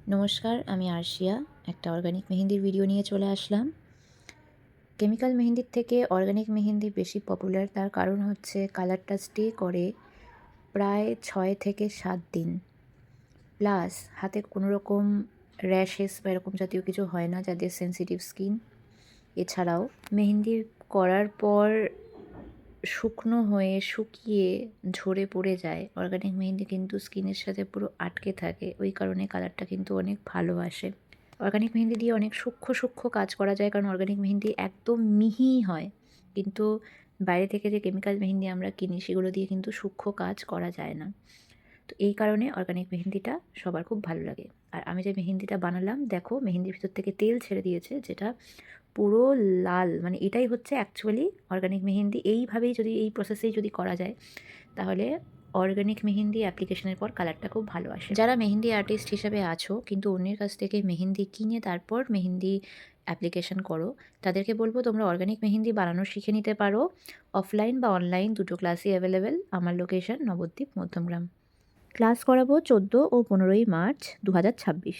নমস্কার, আমি আরশিয়া। একটা অর্গানিক মেহেন্দির ভিডিও নিয়ে চলে আসলাম। কেমিক্যাল মেহেন্দির থেকে অর্গানিক মেহেন্দি বেশি পপুলার, তার কারণ হচ্ছে কালারটা স্টে করে প্রায় 6 থেকে 7 দিন। প্লাস হাতে কোনো রকম র্যাশেস বা এরকম জাতীয় কিছু হয় না যাদের সেনসিটিভ স্কিন। এছাড়াও মেহেন্দি করার পর শুকনো হয়ে শুকিয়ে ঝরে পড়ে যায়। অর্গানিক মেহেন্দি কিন্তু স্কিনের সাথে পুরো আটকে থাকে, ওই কারণে কালারটা কিন্তু অনেক ভালো আসে। অর্গানিক মেহেন্দি দিয়ে অনেক সূক্ষ্ম সূক্ষ্ম কাজ করা যায়, কারণ অর্গানিক মেহেন্দি একদম মিহি হয়। কিন্তু বাইরে থেকে যে কেমিক্যাল মেহেন্দি আমরা কিনি সেগুলো দিয়ে কিন্তু সূক্ষ্ম কাজ করা যায় না। তো এই কারণে অর্গানিক মেহেন্দিটা সবার খুব ভালো লাগে। আর আমি যে মেহেন্দিটা বানালাম, দেখো মেহেন্দির ভিতর থেকে তেল ছেড়ে দিয়েছে, যেটা পুরো লাল। মানে এটাই হচ্ছে অ্যাকচুয়ালি অর্গানিক মেহেন্দি। এইভাবেই যদি, এই প্রসেসেই যদি করা যায়, তাহলে অর্গানিক মেহেন্দি অ্যাপ্লিকেশনের পর কালারটা খুব ভালো আসে। যারা মেহেন্দি আর্টিস্ট হিসাবে আছো কিন্তু অন্যের কাছ থেকে মেহেন্দি কিনে তারপর মেহেন্দি অ্যাপ্লিকেশন করো, তাদেরকে বলবো তোমরা অর্গানিক মেহেন্দি বানানো শিখে নিতে পারো। অফলাইন বা অনলাইন দুটো ক্লাসই অ্যাভেলেবেল। আমার লোকেশন নবদ্বীপ, মধ্যমগ্রাম। ক্লাস করাবো 14 ও 15ই মার্চ 2026।